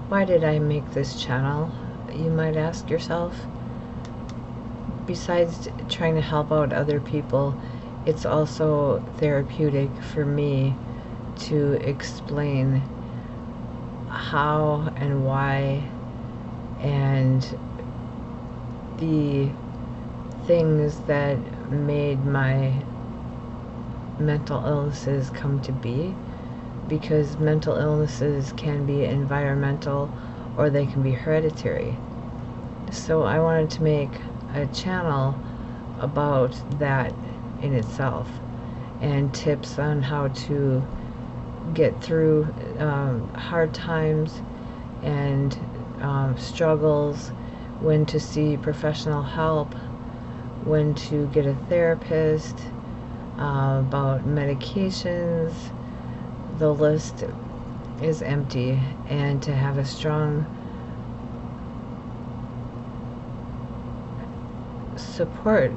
Why did I make this channel? You might ask yourself. Besides trying to help out other people, it's also therapeutic for me to explain how and why and the things that made my mental illnesses come to be, because mental illnesses can be environmental or they can be hereditary. So I wanted to make a channel about that in itself, and tips on how to get through hard times and struggles, when to see professional help, when to get a therapist, about medications. The list is empty, and to have a strong support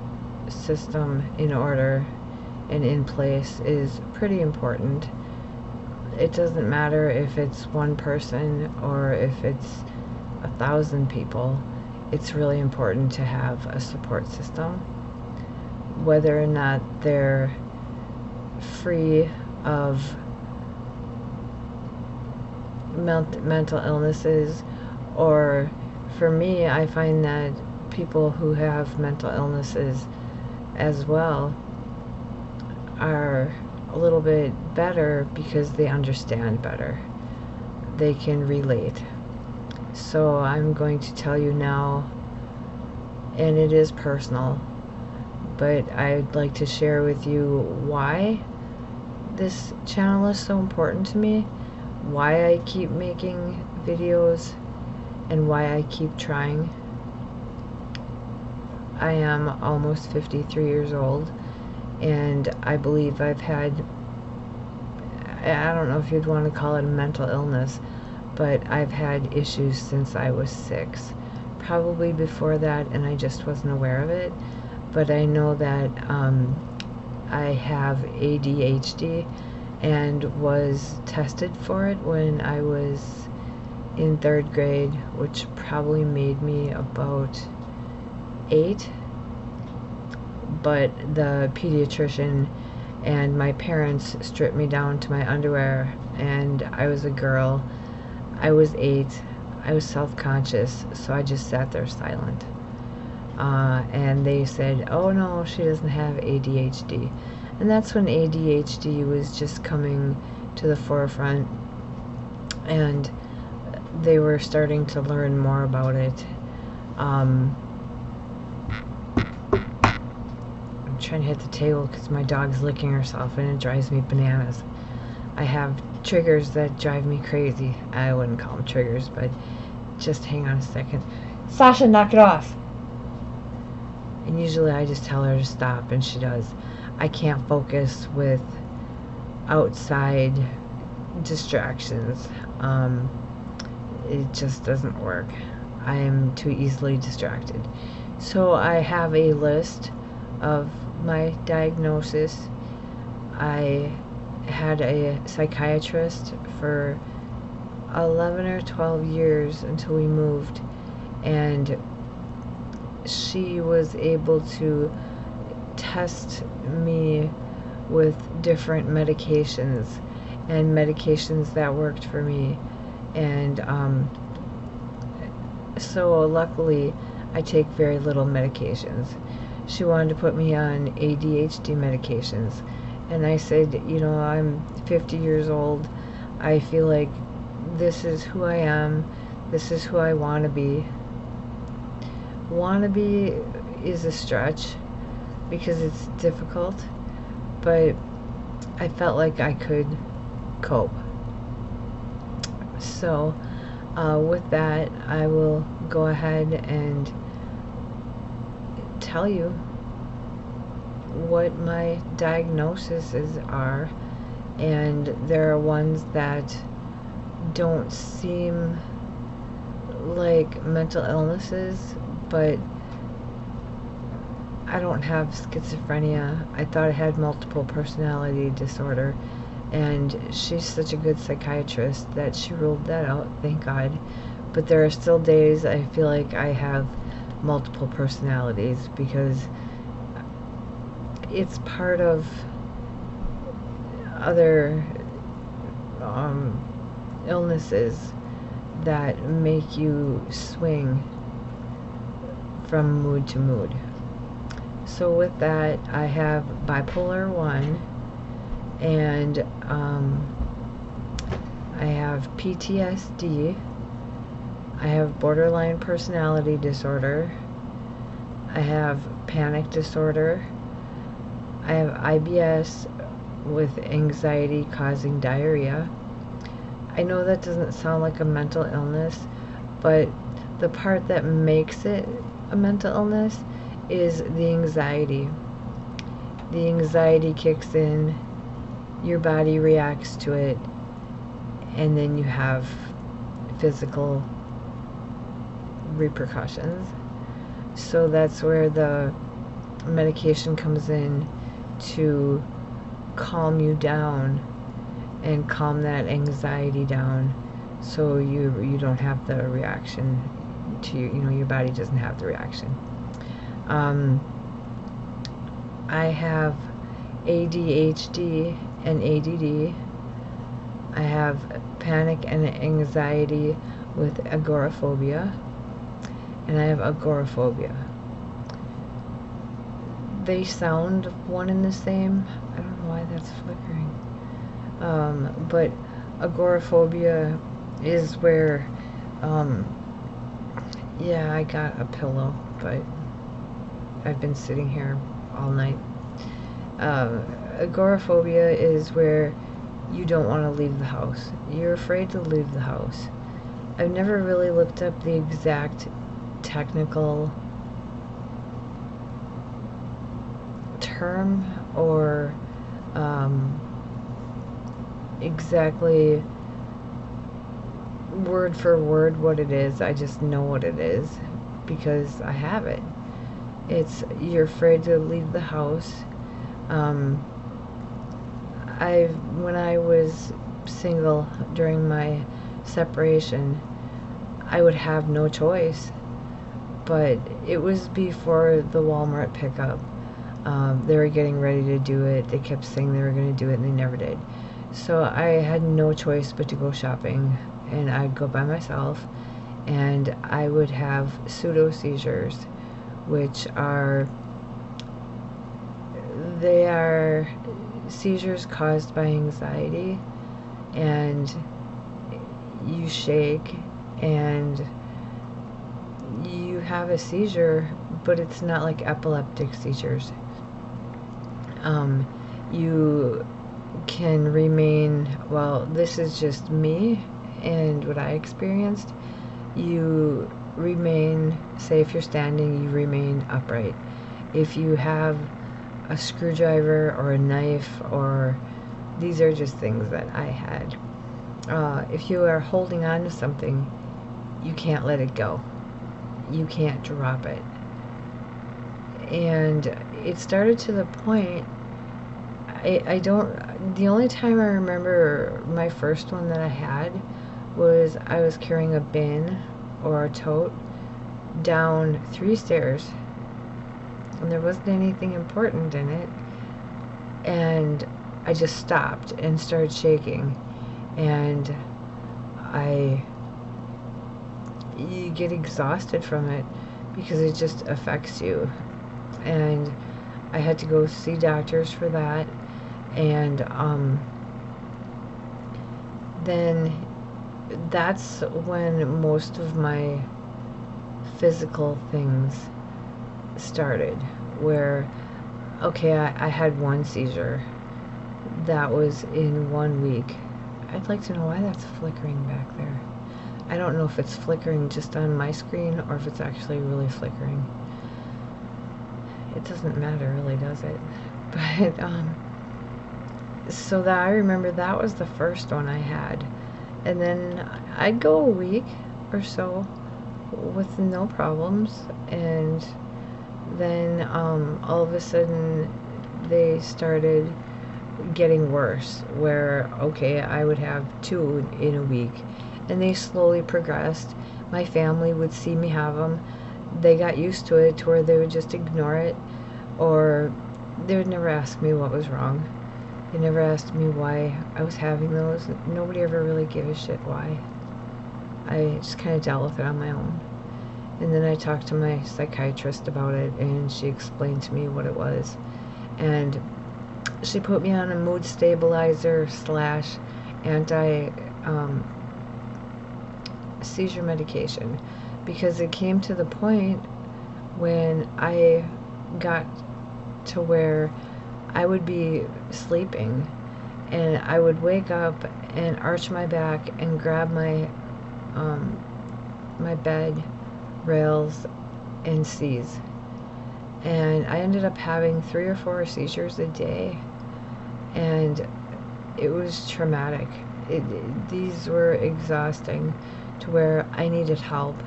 system in order and in place is pretty important. It doesn't matter if it's one person or if it's 1,000 people. It's really important to have a support system, whether or not they're free of mental illnesses. Or for me, I find that people who have mental illnesses as well are a little bit better because they understand better. They can relate. So I'm going to tell you now, and it is personal, but I'd like to share with you why this channel is so important to me, why I keep making videos, and why I keep trying. I am almost 53 years old, and I believe I've had, I don't know if you'd want to call it a mental illness, but I've had issues since I was 6. Probably before that, and I just wasn't aware of it. But I know that I have ADHD and was tested for it when I was in 3rd grade, which probably made me about 8. But the pediatrician and my parents stripped me down to my underwear, and I was a girl. I was 8. I was self-conscious, so I just sat there silent. And they said, oh no, she doesn't have ADHD. And that's when ADHD was just coming to the forefront, and they were starting to learn more about it. I'm trying to hit the table because my dog's licking herself and it drives me bananas. I have triggers that drive me crazy. I wouldn't call them triggers, but just hang on a second. Sasha, knock it off! And usually I just tell her to stop, and she does. I can't focus with outside distractions. It just doesn't work. I am too easily distracted. So I have a list of my diagnosis. I had a psychiatrist for 11 or 12 years until we moved, and she was able to test me with different medications, and medications that worked for me. And so luckily I take very little medications. She wanted to put me on ADHD medications, and I said, you know, I'm 50 years old. I feel like this is who I am. This is who I want to be. Want to be is a stretch because it's difficult, but I felt like I could cope. So with that, I will go ahead and tell you what my diagnoses are, and there are ones that don't seem like mental illnesses, but I don't have schizophrenia. I thought I had multiple personality disorder, And she's such a good psychiatrist that she ruled that out, thank God. But there are still days I feel like I have multiple personalities, because it's part of other illnesses that make you swing from mood to mood. So with that, I have bipolar 1, and I have PTSD, I have borderline personality disorder, I have panic disorder, I have IBS with anxiety causing diarrhea. I know that doesn't sound like a mental illness, but the part that makes it a mental illness is the anxiety. The anxiety kicks in, your body reacts to it, and then you have physical repercussions. So that's where the medication comes in to calm you down and calm that anxiety down, so you don't have the reaction to your body doesn't have the reaction. I have ADHD and ADD. I have panic and anxiety with agoraphobia, and I have agoraphobia. They sound one and the same. I don't know why that's flickering. But agoraphobia is where, yeah, I got a pillow, but I've been sitting here all night. Agoraphobia is where you don't want to leave the house. You're afraid to leave the house. I've never really looked up the exact technical term or exactly word for word what it is. I just know what it is because I have it. It's you're afraid to leave the house. When I was single during my separation, I would have no choice. But it was before the Walmart pickup. They were getting ready to do it. They kept saying they were going to do it, and they never did. So I had no choice but to go shopping, and I'd go by myself, and I would have pseudo seizures, which are seizures caused by anxiety, and you shake and you have a seizure, but it's not like epileptic seizures. You can remain, well, this is just me and what I experienced. You remain, say if you're standing, you remain upright. If you have a screwdriver or a knife, or these are just things that I had. If you are holding on to something, you can't let it go. You can't drop it. And it started to the point, the only time I remember my first one that I had was I was carrying a bin or a tote down 3 stairs, and there wasn't anything important in it, and I just stopped and started shaking, and you get exhausted from it because it just affects you. And I had to go see doctors for that, and then that's when most of my physical things started, where okay, I had one seizure that was in 1 week. I'd like to know why that's flickering back there. I don't know if it's flickering just on my screen or if it's actually really flickering. It doesn't matter really, does it? But so that I remember that was the first one I had, and then I'd go a week or so with no problems, and then all of a sudden they started getting worse, where, okay, I would have 2 in a week, and they slowly progressed. My family would see me have them. They got used to it to where they would just ignore it, or they would never ask me what was wrong. They never asked me why I was having those. Nobody ever really gave a shit why. I just kind of dealt with it on my own. And then I talked to my psychiatrist about it, and she explained to me what it was. And she put me on a mood stabilizer / anti seizure medication, because it came to the point when I got to where I would be sleeping and I would wake up and arch my back and grab my my bed rails and seize. And I ended up having 3 or 4 seizures a day, and it was traumatic. These were exhausting to where I needed help,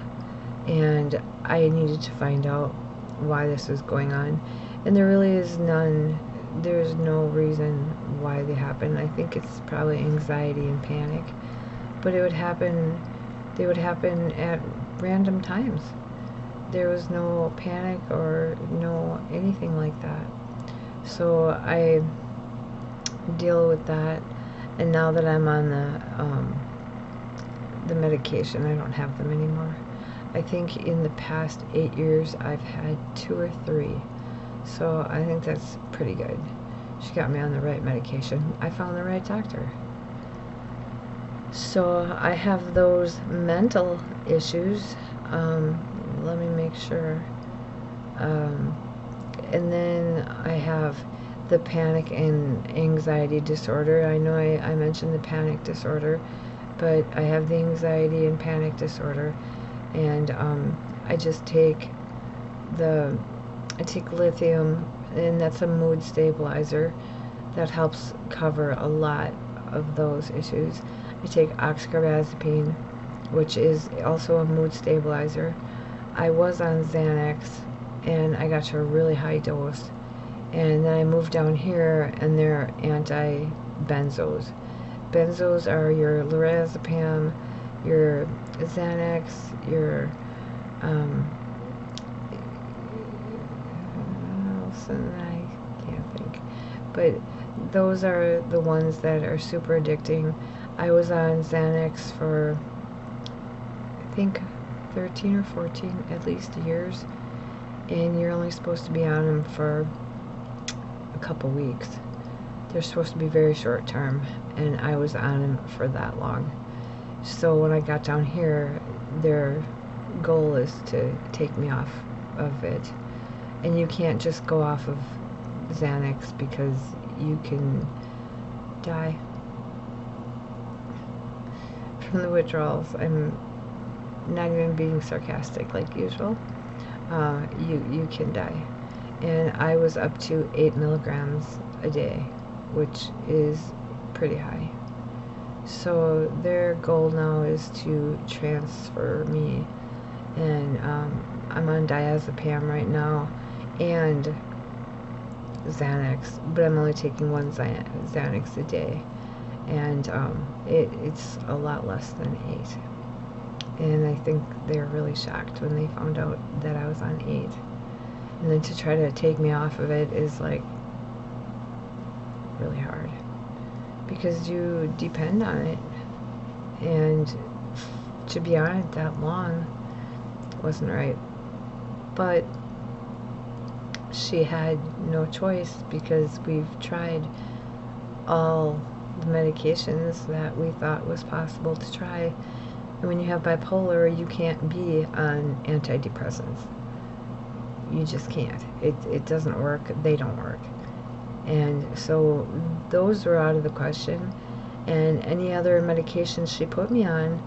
and I needed to find out why this was going on. And there really is none. There's no reason why they happen. I think it's probably anxiety and panic, but it would happen. They would happen at random times. There was no panic or no anything like that. So I deal with that, and now that I'm on the medication, I don't have them anymore. I think in the past 8 years I've had 2 or 3, so I think that's pretty good. She got me on the right medication. I found the right doctor. So I have those mental issues. Let me make sure. And then I have the panic and anxiety disorder. I know I mentioned the panic disorder, but I have the anxiety and panic disorder, and I just take lithium, and that's a mood stabilizer that helps cover a lot of those issues. I take oxcarbazepine, which is also a mood stabilizer. I was on Xanax, and I got to a really high dose, and then I moved down here, and they're anti-benzos. Benzos are your lorazepam, your Xanax, your and I can't think, but those are the ones that are super addicting. I was on Xanax for, I think, 13 or 14 at least years, and you're only supposed to be on them for a couple weeks. They're supposed to be very short term, and I was on them for that long. So when I got down here, their goal is to take me off of it. And you can't just go off of Xanax because you can die from the withdrawals. I'm not even being sarcastic like usual. You can die. And I was up to 8 milligrams a day, which is pretty high. So their goal now is to transfer me, and I'm on diazepam right now and Xanax, but I'm only taking 1 Xanax a day, and it's a lot less than 8. And I think they're really shocked when they found out that I was on 8. And then to try to take me off of it is like really hard, because you depend on it, and to be on it that long wasn't right. But she had no choice, because we've tried all the medications that we thought was possible to try. And when you have bipolar, you can't be on antidepressants. You just can't. It doesn't work. They don't work. And so those were out of the question. And any other medications she put me on,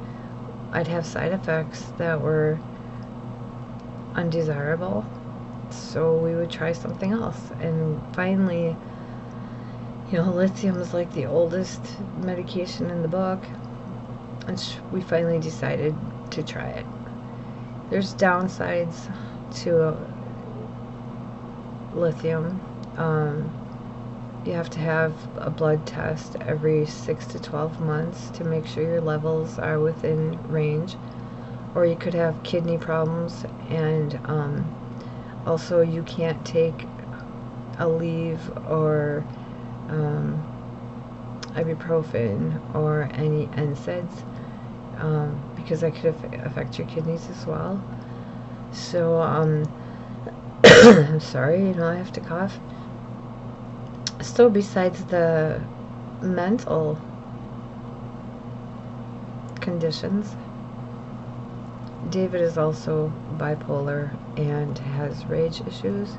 I'd have side effects that were undesirable. So we would try something else. And finally, lithium is like the oldest medication in the book, and we finally decided to try it. There's downsides to lithium. You have to have a blood test every 6 to 12 months to make sure your levels are within range. Or you could have kidney problems, and also you can't take Aleve or ibuprofen or any NSAIDs because that could affect your kidneys as well. So I'm sorry, I have to cough. So besides the mental conditions, David is also bipolar and has rage issues,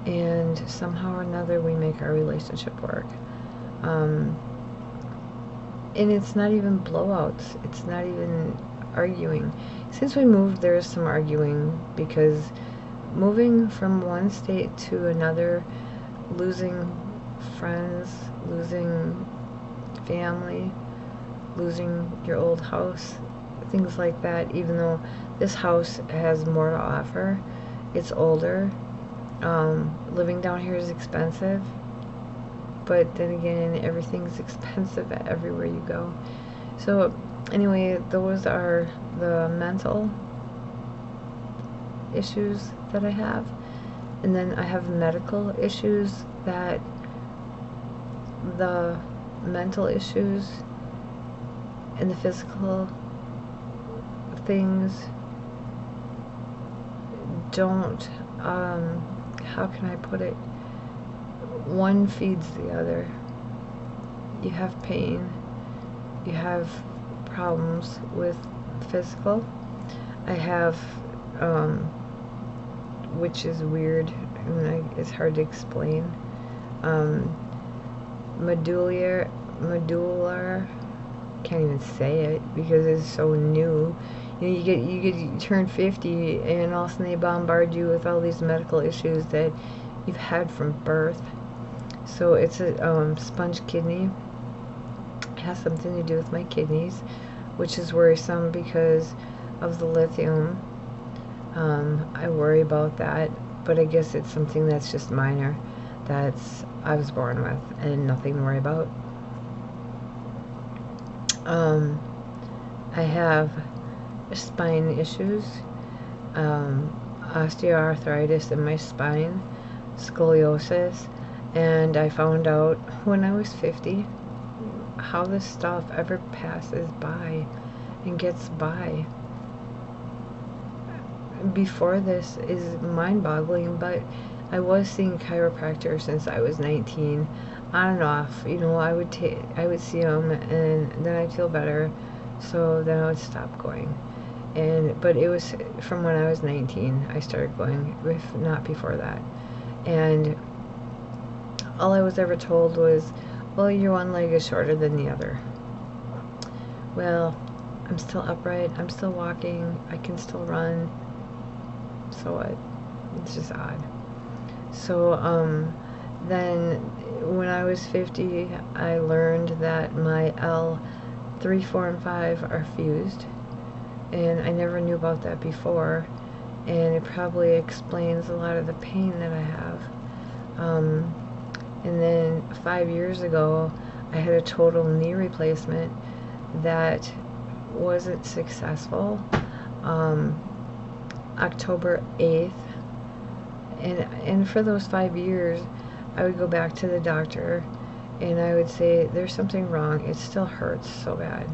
and somehow or another we make our relationship work. And it's not even blowouts, it's not even arguing. Since we moved, there's some arguing, because moving from one state to another, losing friends, losing family, losing your old house, things like that. Even though this house has more to offer, it's older. Living down here is expensive, but then again, everything's expensive everywhere you go. So anyway, those are the mental issues that I have. And then I have medical issues that the mental issues and the physical things don't, how can I put it? One feeds the other. You have pain, you have problems with physical. I have, which is weird, and it's hard to explain, medullary, can't even say it because it's so new. You turn 50 and all of a sudden they bombard you with all these medical issues that you've had from birth. So it's a sponge kidney. It has something to do with my kidneys, which is worrisome because of the lithium. I worry about that, but I guess it's something that's just minor, that's I was born with and nothing to worry about. I have spine issues, osteoarthritis in my spine, scoliosis, and I found out when I was 50 how this stuff ever passes by and gets by. Before this is mind-boggling, but I was seeing chiropractor since I was 19, on and off. I would see him, and then I'd feel better, so then I would stop going. But it was from when I was 19 I started going, if not before that. And all I was ever told was, well, your one leg is shorter than the other. Well, I'm still upright, I'm still walking, I can still run. So what? It's just odd. So then when I was 50, I learned that my L3, 4, and 5 are fused, and I never knew about that before, and it probably explains a lot of the pain that I have. And then 5 years ago, I had a total knee replacement that wasn't successful. October 8th, and for those 5 years I would go back to the doctor and I would say, there's something wrong, it still hurts so bad.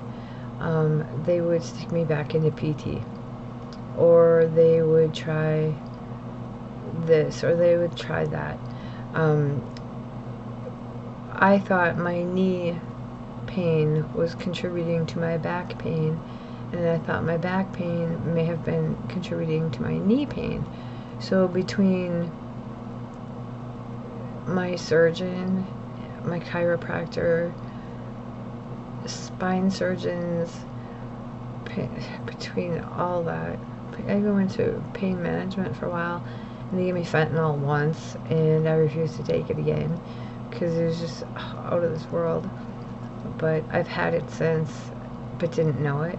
They would stick me back into PT, or they would try this, or they would try that. I thought my knee pain was contributing to my back pain, and I thought my back pain may have been contributing to my knee pain. So between my surgeon, my chiropractor, spine surgeons, between all that, I go into pain management for a while, and they gave me fentanyl once, and I refused to take it again because it was just out of this world. But I've had it since, but didn't know it.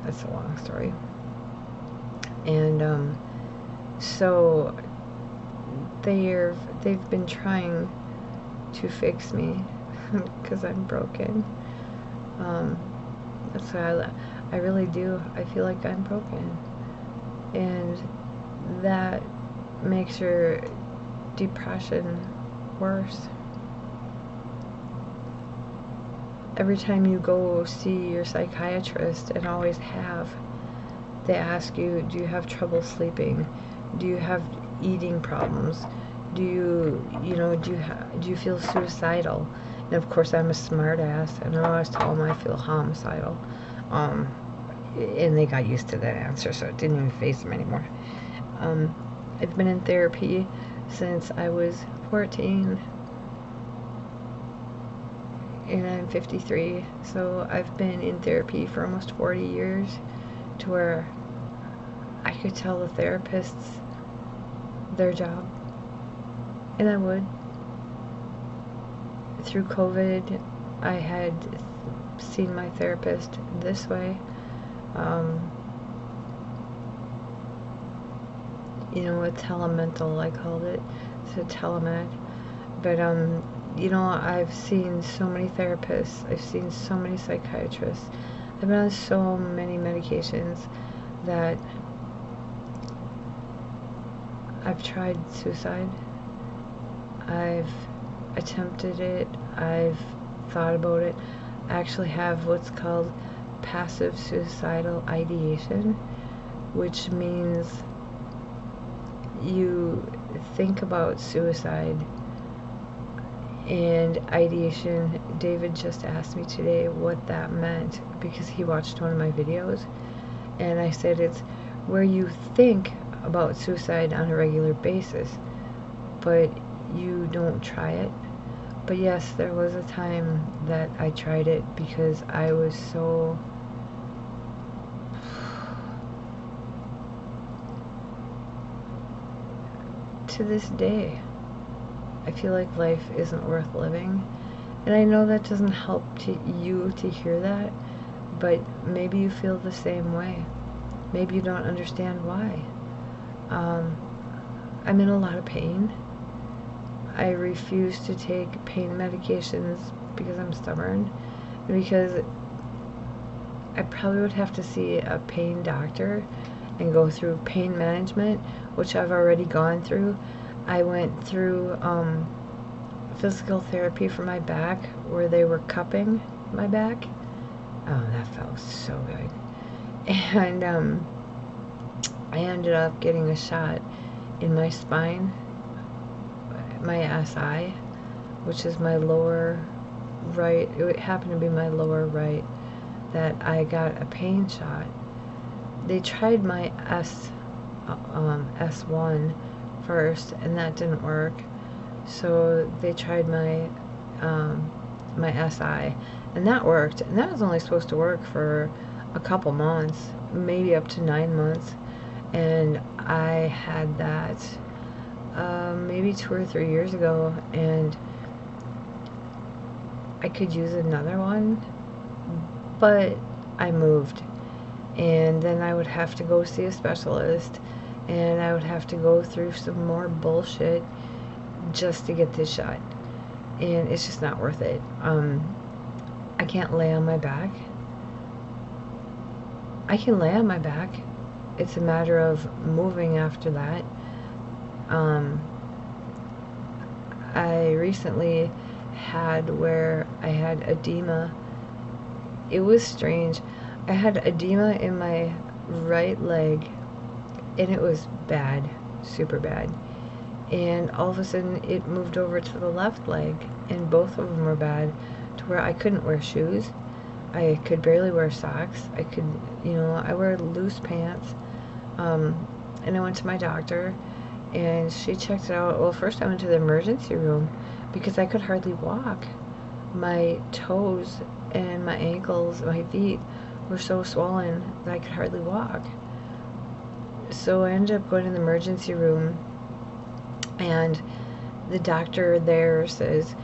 That's a long story. And so they've been trying to fix me because I'm broken. That's why I really do. I feel like I'm broken. And that makes your depression worse. Every time you go see your psychiatrist, and always have, they ask you, do you have trouble sleeping? Do you have eating problems? Do you feel suicidal? And of course, I'm a smart ass, and I always tell them I feel homicidal. And they got used to that answer, so it didn't even faze them anymore. I've been in therapy since I was 14, and I'm 53, so I've been in therapy for almost 40 years, to where I could tell the therapists their job, and I would. Through COVID, I had seen my therapist this way. A telemental, I called it. It's a telemed. But, I've seen so many therapists. I've seen so many psychiatrists. I've been on so many medications that I've tried suicide. I've attempted it. I've thought about it. I actually have what's called passive suicidal ideation, which means you think about suicide. And ideation, David just asked me today what that meant, because he watched one of my videos, and I said it's where you think about suicide on a regular basis, but you don't try it. But yes, there was a time that I tried it because I was so to this day, I feel like life isn't worth living. And I know that doesn't help you to hear that, but maybe you feel the same way. Maybe you don't understand why. I'm in a lot of pain. I refuse to take pain medications because I'm stubborn, because I probably would have to see a pain doctor and go through pain management, which I've already gone through. I went through physical therapy for my back, where they were cupping my back. Oh, that felt so good. And I ended up getting a shot in my spine, my SI, which is my lower right. It happened to be my lower right, that I got a pain shot. They tried my S1 first, and that didn't work. So they tried my SI, and that worked. And that was only supposed to work for a couple months, maybe up to 9 months. And I had that maybe 2 or 3 years ago, and I could use another one, but I moved, and then I would have to go see a specialist, and I would have to go through some more bullshit just to get this shot, and it's just not worth it. I can't lay on my back. I can lay on my back. It's a matter of moving after that. I recently had where I had edema. It was strange. I had edema in my right leg, and it was bad, super bad. And all of a sudden it moved over to the left leg, and both of them were bad, to where I couldn't wear shoes. I could barely wear socks. I could, I wear loose pants. And I went to my doctor, and she checked it out. Well, first I went to the emergency room because I could hardly walk. My toes and my ankles, my feet were so swollen that I could hardly walk. So I ended up going to the emergency room, and the doctor there says,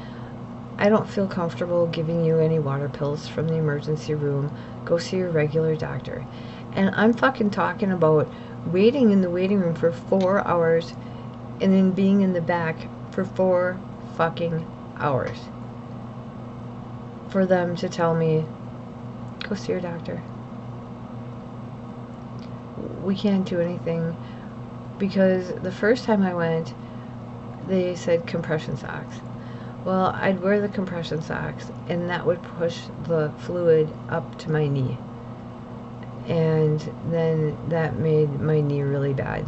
I don't feel comfortable giving you any water pills from the emergency room. Go see your regular doctor. And I'm fucking talking about waiting in the waiting room for 4 hours, and then being in the back for 4 fucking hours for them to tell me, go see your doctor. We can't do anything, because the first time I went, they said compression socks. Well, I'd wear the compression socks, and that would push the fluid up to my knee. And then that made my knee really bad.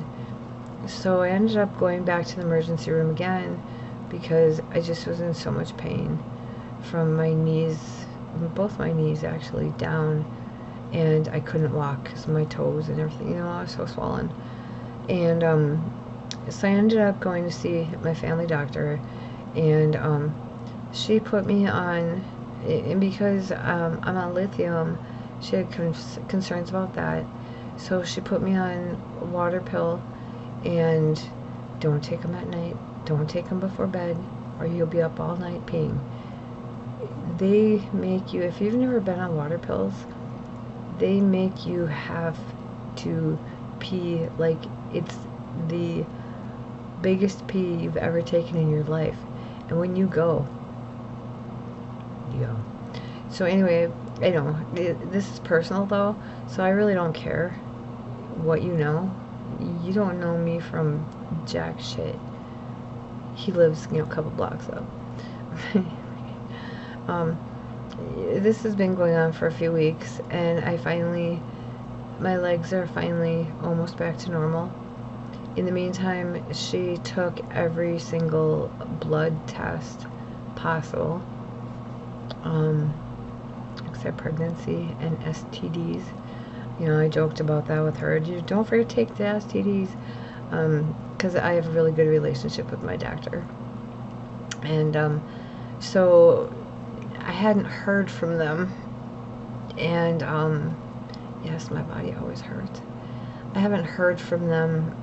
So I ended up going back to the emergency room again, because I just was in so much pain from my knees, both my knees actually, down, and I couldn't walk because my toes and everything, I was so swollen. And so I ended up going to see my family doctor, and she put me on, and because I'm on lithium, she had concerns about that, so she put me on a water pill, and don't take them at night, don't take them before bed, or you'll be up all night peeing. They make you, if you've never been on water pills, they make you have to pee like it's the biggest pee you've ever taken in your life. And when you go, you go. So anyway, I know this is personal though, so I really don't care what you know. You don't know me from jack shit. He lives, a couple blocks up. This has been going on for a few weeks, and my legs are finally almost back to normal. In the meantime, she took every single blood test possible, except pregnancy and STDs. I joked about that with her. Don't forget to take the STDs, because I have a really good relationship with my doctor. And so I hadn't heard from them, and yes, my body always hurts. I haven't heard from them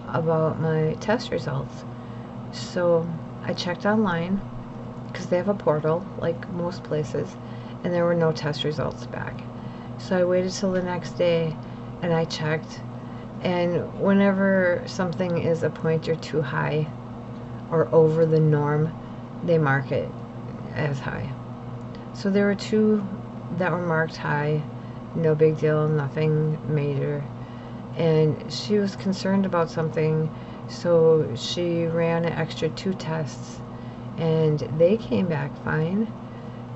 about my test results, so I checked online, because they have a portal like most places, and there were no test results back. So I waited till the next day, and I checked, and whenever something is a pointer too high or over the norm, they mark it as high. So there were 2 that were marked high, no big deal, nothing major, and she was concerned about something, so she ran an extra 2 tests, and they came back fine.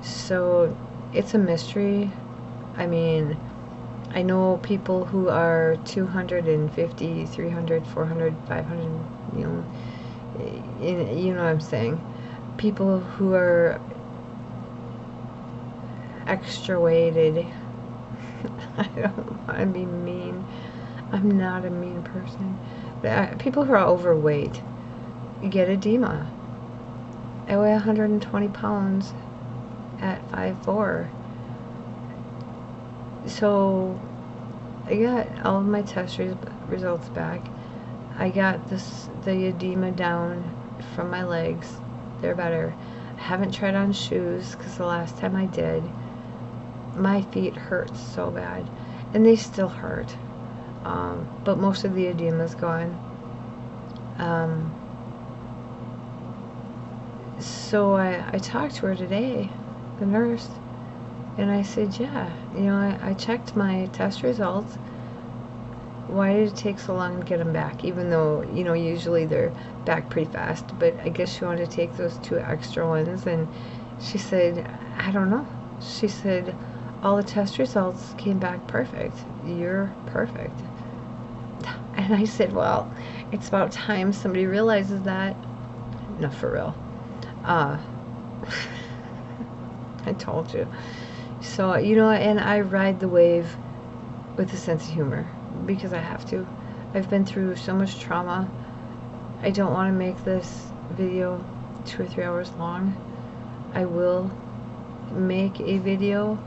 So it's a mystery. I mean, I know people who are 250, 300, 400, 500, you know what I'm saying. People who are extra weighted. I don't want to be mean. I'm not a mean person. But people who are overweight get edema. I weigh 120 pounds at 5'4". So I got all of my test results back. I got the edema down from my legs. They're better. I haven't tried on shoes, because the last time I did, my feet hurt so bad, and they still hurt, but most of the edema's gone. So I talked to her today, the nurse, and I said, yeah, I checked my test results. Why did it take so long to get them back? Even though, usually they're back pretty fast. But I guess she wanted to take those 2 extra ones. And she said, I don't know. She said, all the test results came back perfect. You're perfect. And I said, well, it's about time somebody realizes that. No, for real. I told you. So, and I ride the wave with a sense of humor, because I have to. I've been through so much trauma. I don't want to make this video 2 or 3 hours long. I will make a video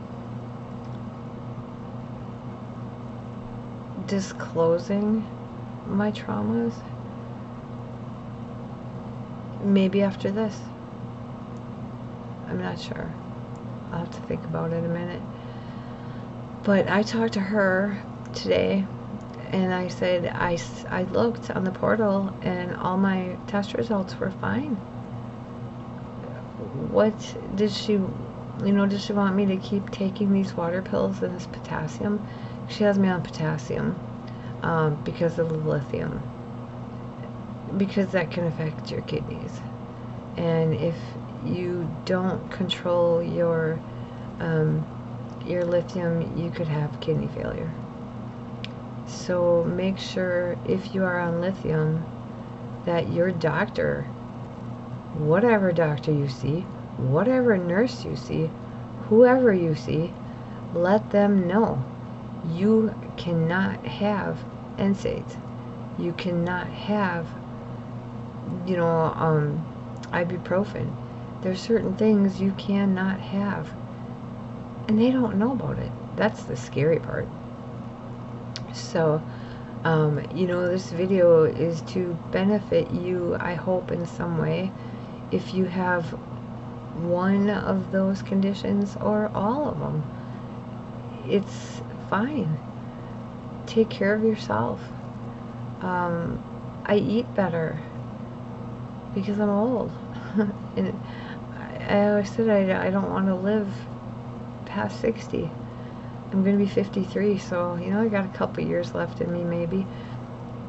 disclosing my traumas, maybe after this. I'm not sure. I'll have to think about it a minute. But I talked to her today, and I said I looked on the portal, and all my test results were fine. what did she, does she want me to keep taking these water pills and this potassium? She has me on potassium because of the lithium, because that can affect your kidneys. And if you don't control your lithium, you could have kidney failure. So make sure, if you are on lithium, that your doctor, whatever doctor you see, whatever nurse you see, whoever you see, let them know you cannot have NSAIDs. You cannot have, ibuprofen. There's certain things you cannot have. And they don't know about it. That's the scary part. So, this video is to benefit you, I hope, in some way. If you have one of those conditions or all of them, it's fine. Take care of yourself. I eat better because I'm old. And I always said I don't want to live past 60. I'm going to be 53, so, I got a couple years left in me, maybe.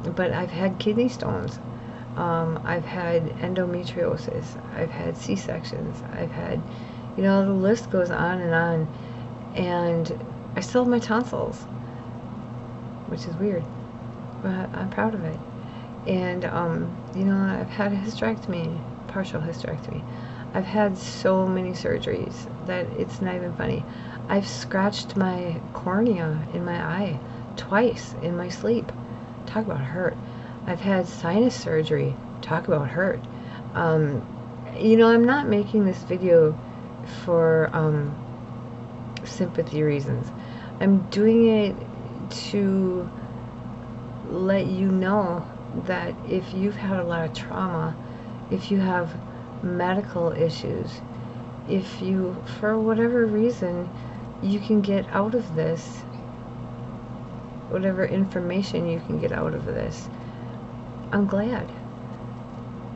But I've had kidney stones. I've had endometriosis. I've had C-sections. I've had, the list goes on. And I still have my tonsils, which is weird, but I'm proud of it. And, I've had a hysterectomy, partial hysterectomy. I've had so many surgeries that it's not even funny. I've scratched my cornea in my eye twice in my sleep. Talk about hurt. I've had sinus surgery. Talk about hurt. I'm not making this video for sympathy reasons. I'm doing it to let you know that if you've had a lot of trauma, if you have medical issues, if you, for whatever reason, you can get out of this, whatever information you can get out of this, I'm glad.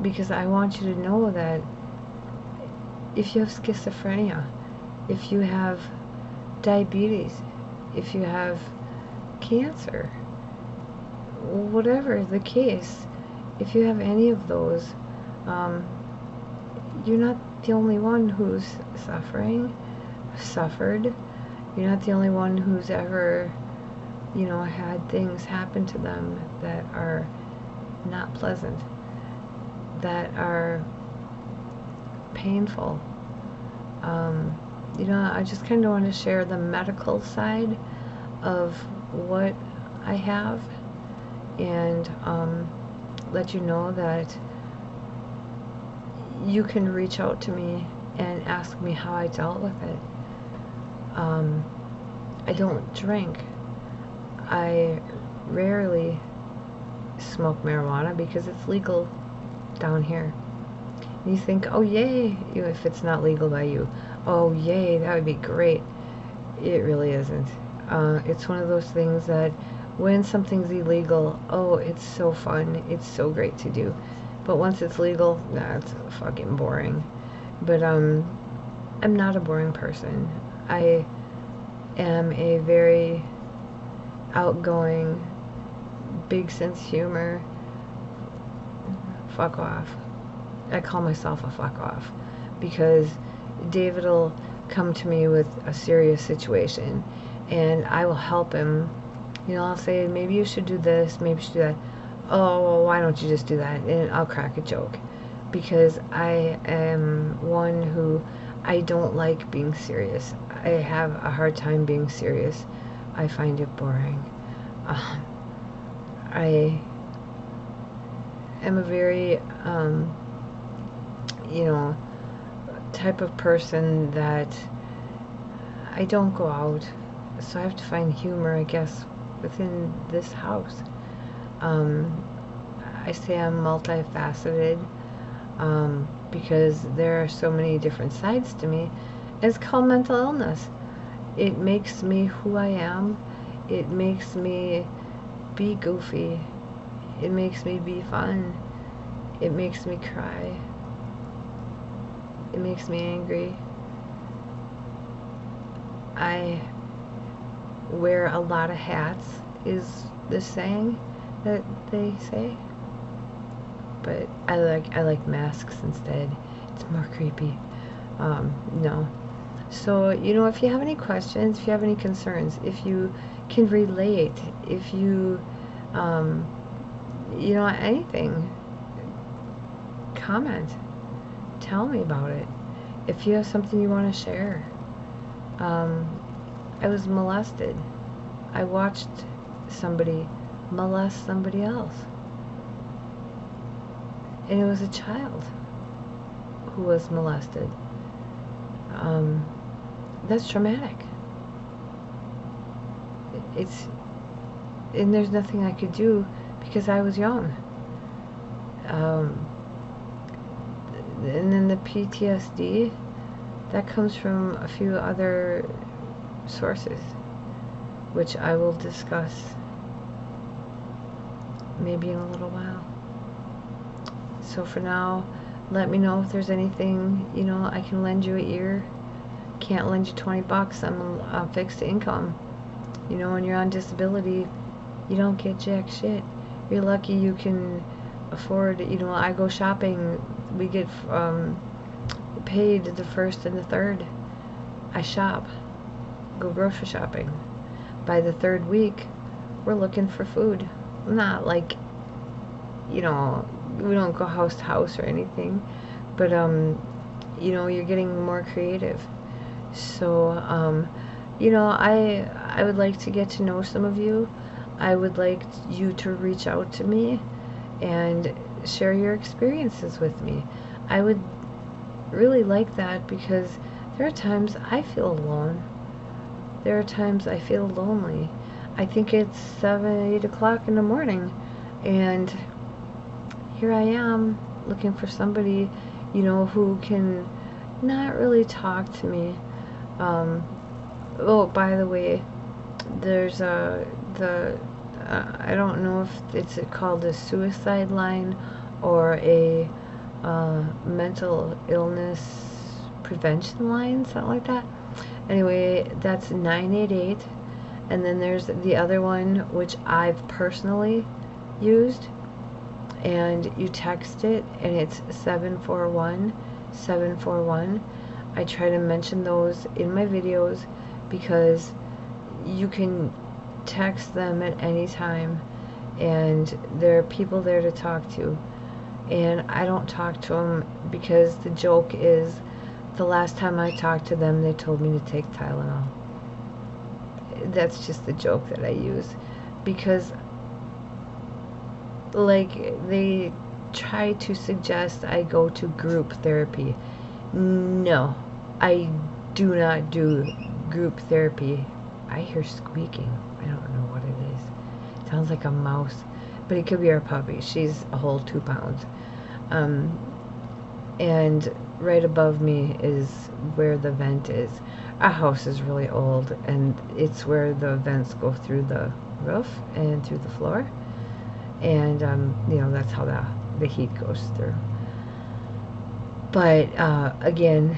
Because I want you to know that if you have schizophrenia, if you have diabetes, if you have cancer, whatever the case, if you have any of those, you're not the only one who's suffered. You're not the only one who's ever, had things happen to them that are not pleasant, that are painful. I just kind of want to share the medical side of what I have, and let you know that you can reach out to me and ask me how I dealt with it. I don't drink. I rarely smoke marijuana because it's legal down here. And you think, oh yay, if it's not legal by you, oh yay, that would be great. It really isn't. It's one of those things that when something's illegal, oh, it's so fun, it's so great to do. But once it's legal, nah, it's fucking boring. But I'm not a boring person. I am a very outgoing, big sense of humor, fuck off. I call myself a fuck off because David will come to me with a serious situation and I will help him. I'll say, maybe you should do this, maybe you should do that. Oh, well, why don't you just do that? And I'll crack a joke because I am one who, I don't like being serious. I have a hard time being serious. I find it boring. I am a very, type of person that I don't go out, so I have to find humor, I guess, within this house. I say I'm multifaceted because there are so many different sides to me. It's called mental illness. It makes me who I am. It makes me be goofy. It makes me be fun. It makes me cry. It makes me angry. I wear a lot of hats, is the saying that they say. But I like masks instead. It's more creepy. No. So, if you have any questions, if you have any concerns, if you can relate, if you, anything, comment. Tell me about it. If you have something you want to share. I was molested. I watched somebody molest somebody else. And it was a child who was molested. That's traumatic. And there's nothing I could do because I was young. And then the PTSD, that comes from a few other sources, which I will discuss maybe in a little while. So for now, let me know if there's anything, I can lend you an ear. Can't lend you $20. I'm on fixed income. When you're on disability, you don't get jack shit. You're lucky you can afford, I go shopping, we get paid the 1st and the 3rd. I shop, go grocery shopping. By the 3rd week, we're looking for food. Not like, we don't go house to house or anything, but you're getting more creative. So I would like to get to know some of you. I would like you to reach out to me and share your experiences with me. I would really like that, because there are times I feel alone. There are times I feel lonely. I think it's 7, 8 o'clock in the morning, and here I am looking for somebody, who can not really talk to me. Oh, by the way, there's I don't know if it's called a suicide line or a mental illness prevention line, something like that. Anyway, that's 988. And then there's the other one, which I've personally used, and you text it, and it's 741-741. I try to mention those in my videos because you can text them at any time, and there are people there to talk to. And I don't talk to them because the joke is, the last time I talked to them, they told me to take Tylenol. That's just the joke that I use, because they try to suggest I go to group therapy. No, I do not do group therapy. I hear squeaking. I don't know what it is. It sounds like a mouse, but it could be our puppy. She's a whole 2 pounds. And right above me is where the vent is. Our house is really old, and it's where the vents go through the roof and through the floor. And, that's how the heat goes through. But, again,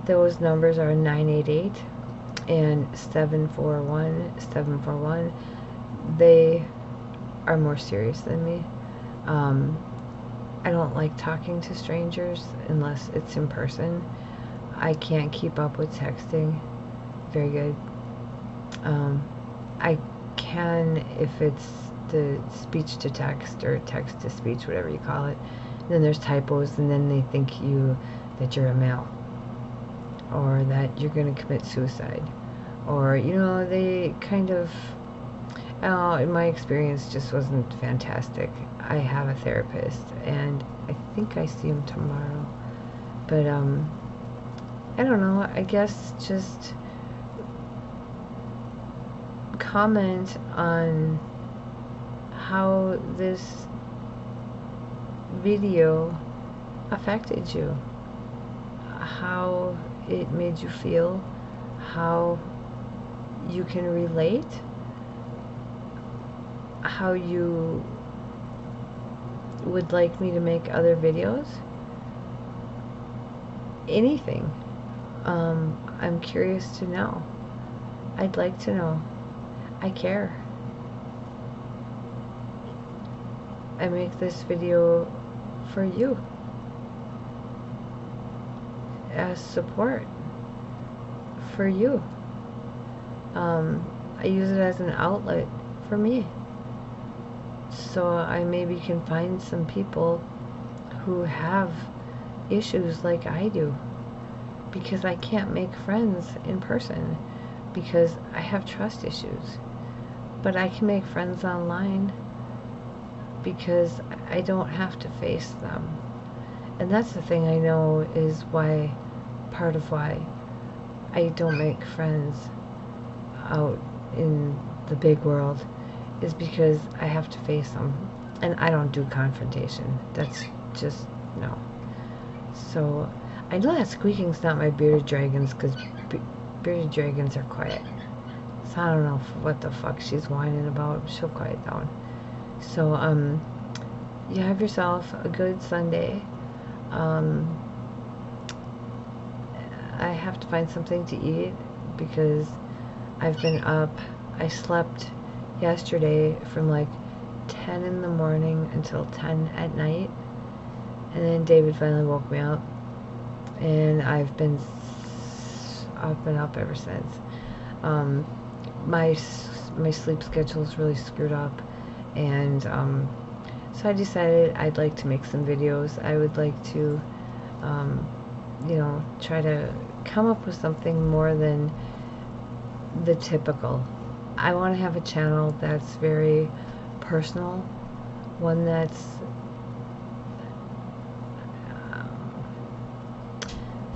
those numbers are 988 and 741-741. They are more serious than me. I don't like talking to strangers unless it's in person. I can't keep up with texting very good. I can if it's the speech to text or text to speech, whatever you call it. Then there's typos, and then they think that you're a male, or that you're going to commit suicide, or they kind of, in my experience, just wasn't fantastic. I have a therapist, and I think I see him tomorrow, but I don't know, I guess just comment on how this video affected you, how it made you feel, how you can relate, how you would like me to make other videos. anything. I'm curious to know. I'd like to know. I care. I make this video for you as support for you. I use it as an outlet for me, so I maybe can find some people who have issues like I do, because I can't make friends in person because I have trust issues, but I can make friends online because I don't have to face them. And that's the thing I know is why, part of why I don't make friends out in the big world, is because I have to face them, and I don't do confrontation. That's just, no. So I know that squeaking's not my bearded dragons, because bearded dragons are quiet. So I don't know what the fuck she's whining about. She'll quiet down. So you have yourself a good Sunday. I have to find something to eat because I've been up. I slept yesterday from like 10 in the morning until 10 at night, and then David finally woke me up, and I've been up ever since. My sleep schedule is really screwed up, and so I decided I'd like to make some videos. I would like to try to come up with something more than the typical. I want to have a channel that's very personal, one that's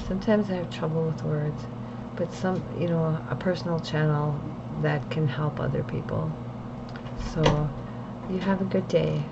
sometimes I have trouble with words, but a personal channel that can help other people. So you have a good day.